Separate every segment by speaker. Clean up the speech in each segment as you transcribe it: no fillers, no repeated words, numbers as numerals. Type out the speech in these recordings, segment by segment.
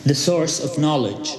Speaker 1: The source of knowledge.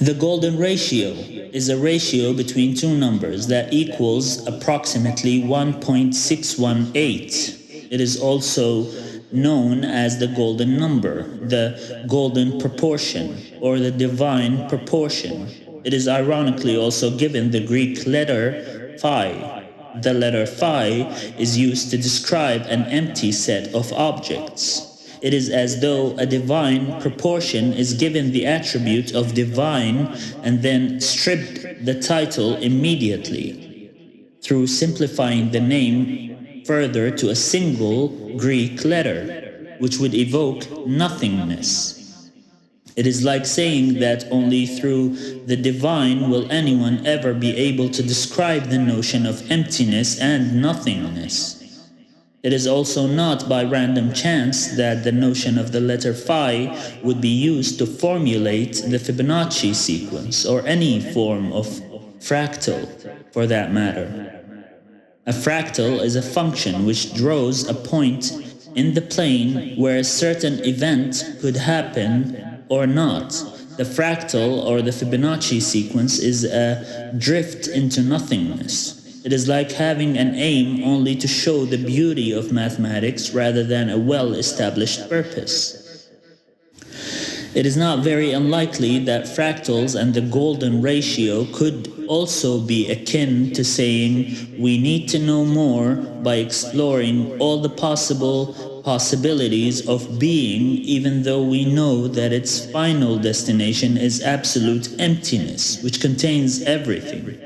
Speaker 1: The golden ratio is a ratio between two numbers that equals approximately 1.618. It is also known as the golden number, the golden proportion, or the divine proportion. It is ironically also given the Greek letter phi. The letter phi is used to describe an empty set of objects. It is as though a divine proportion is given the attribute of divine and then stripped the title immediately through simplifying the name further to a single Greek letter, which would evoke nothingness. It is like saying that only through the divine will anyone ever be able to describe the notion of emptiness and nothingness. It is also not by random chance that the notion of the letter phi would be used to formulate the Fibonacci sequence, or any form of fractal for that matter. A fractal is a function which draws a point in the plane where a certain event could happen or not. The fractal or the Fibonacci sequence is a drift into nothingness. It is like having an aim only to show the beauty of mathematics rather than a well-established purpose. It is not very unlikely that fractals and the golden ratio could also be akin to saying we need to know more by exploring all the possibilities of being, even though we know that its final destination is absolute emptiness, which contains everything.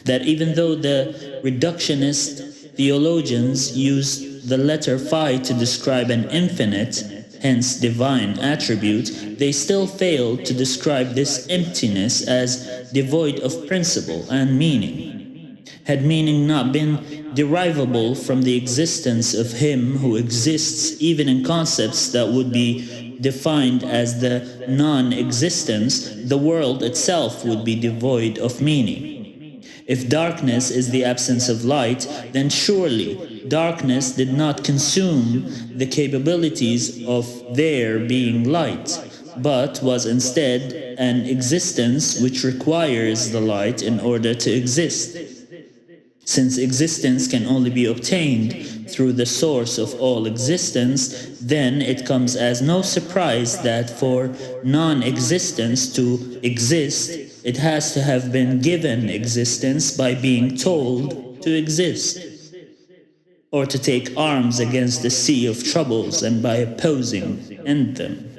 Speaker 1: That even though the reductionist theologians used the letter phi to describe an infinite, hence divine attribute, they still failed to describe this emptiness as devoid of principle and meaning. Had meaning not been derivable from the existence of Him who exists even in concepts that would be defined as the non-existence, the world itself would be devoid of meaning. If darkness is the absence of light, then surely darkness did not consume the capabilities of there being light, but was instead an existence which requires the light in order to exist. Since existence can only be obtained through the source of all existence, then it comes as no surprise that for non-existence to exist, it has to have been given existence by being told to exist, or to take arms against the sea of troubles and by opposing end them.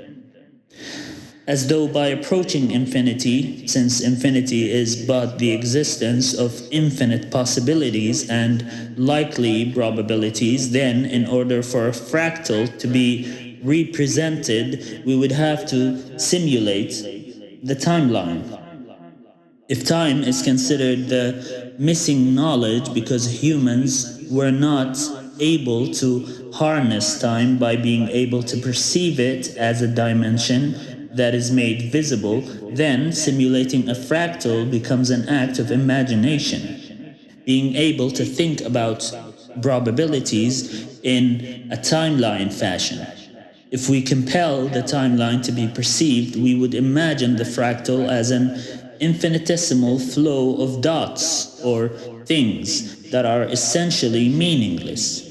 Speaker 1: As though by approaching infinity, since infinity is but the existence of infinite possibilities and likely probabilities, then in order for a fractal to be represented, we would have to simulate the timeline. If time is considered the missing knowledge because humans were not able to harness time by being able to perceive it as a dimension that is made visible, then simulating a fractal becomes an act of imagination. Being able to think about probabilities in a timeline fashion. If we compel the timeline to be perceived, we would imagine the fractal as an infinitesimal flow of dots or things that are essentially meaningless,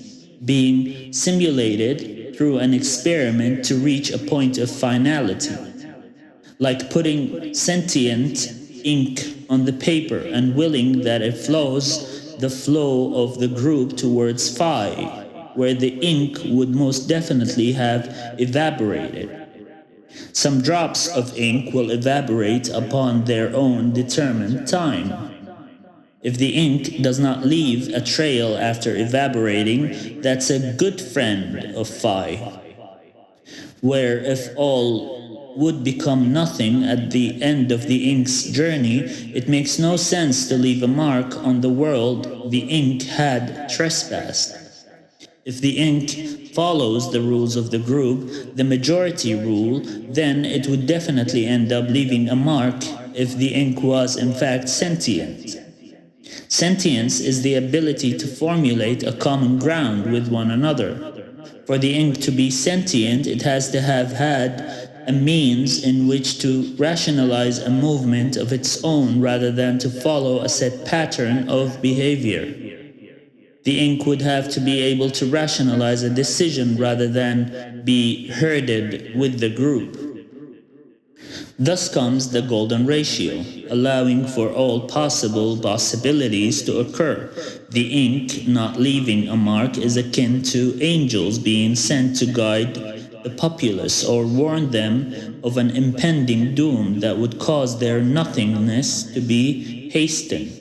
Speaker 1: being simulated through an experiment to reach a point of finality. Like putting sentient ink on the paper and willing that it flows the flow of the group towards phi, where the ink would most definitely have evaporated. Some drops of ink will evaporate upon their own determined time. If the ink does not leave a trail after evaporating, that's a good friend of phi. Where if all would become nothing at the end of the ink's journey, it makes no sense to leave a mark on the world the ink had trespassed. If the ink follows the rules of the group, the majority rule, then it would definitely end up leaving a mark if the ink was in fact sentient. Sentience is the ability to formulate a common ground with one another. For the ink to be sentient, it has to have had a means in which to rationalize a movement of its own rather than to follow a set pattern of behavior. The ink would have to be able to rationalize a decision rather than be herded with the group. Thus comes the golden ratio, allowing for all possible possibilities to occur. The ink not leaving a mark is akin to angels being sent to guide the populace or warn them of an impending doom that would cause their nothingness to be hastened.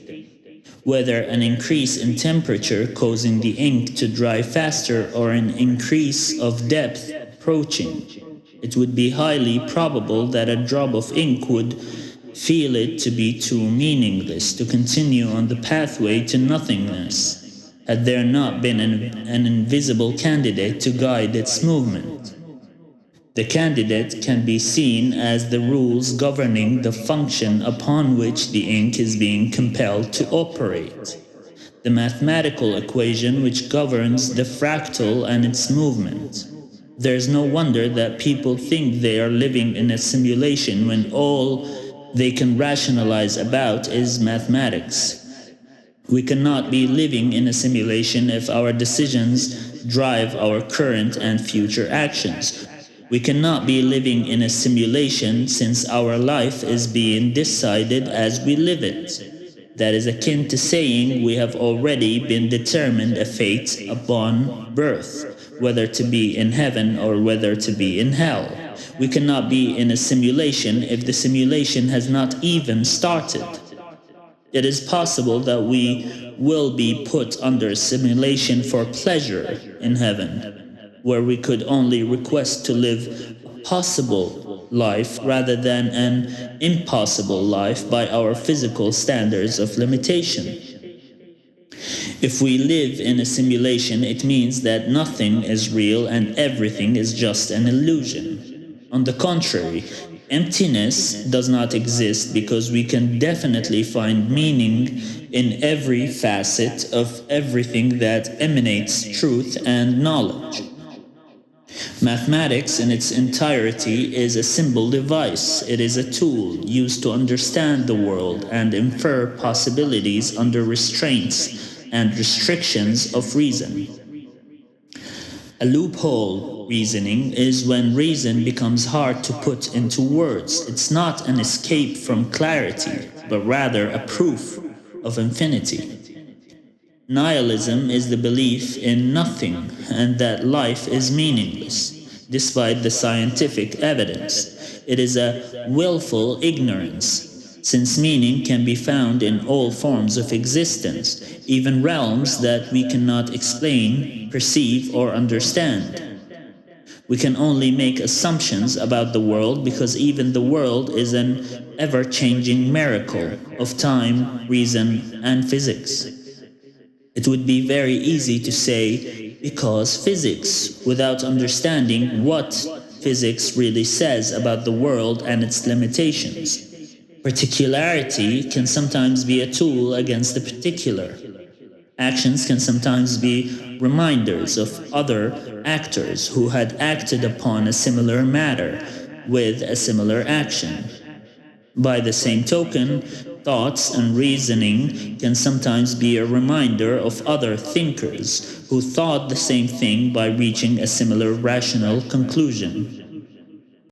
Speaker 1: Whether an increase in temperature causing the ink to dry faster or an increase of depth approaching, it would be highly probable that a drop of ink would feel it to be too meaningless to continue on the pathway to nothingness, had there not been an invisible candidate to guide its movement. The candidate can be seen as the rules governing the function upon which the ink is being compelled to operate, the mathematical equation which governs the fractal and its movement. There's no wonder that people think they are living in a simulation when all they can rationalize about is mathematics. We cannot be living in a simulation if our decisions drive our current and future actions. We cannot be living in a simulation since our life is being decided as we live it. That is akin to saying we have already been determined a fate upon birth, whether to be in heaven or whether to be in hell. We cannot be in a simulation if the simulation has not even started. It is possible that we will be put under simulation for pleasure in heaven, where we could only request to live a possible life rather than an impossible life by our physical standards of limitation. If we live in a simulation, it means that nothing is real and everything is just an illusion. On the contrary, emptiness does not exist because we can definitely find meaning in every facet of everything that emanates truth and knowledge. Mathematics in its entirety is a symbol device. It is a tool used to understand the world and infer possibilities under restraints and restrictions of reason. A loophole reasoning is when reason becomes hard to put into words. It's not an escape from clarity, but rather a proof of infinity. Nihilism is the belief in nothing and that life is meaningless, despite the scientific evidence. It is a willful ignorance, since meaning can be found in all forms of existence, even realms that we cannot explain, perceive, or understand. We can only make assumptions about the world because even the world is an ever-changing miracle of time, reason, and physics. It would be very easy to say, because physics, without understanding what physics really says about the world and its limitations. Particularity can sometimes be a tool against the particular. Actions can sometimes be reminders of other actors who had acted upon a similar matter with a similar action. By the same token, thoughts and reasoning can sometimes be a reminder of other thinkers who thought the same thing by reaching a similar rational conclusion.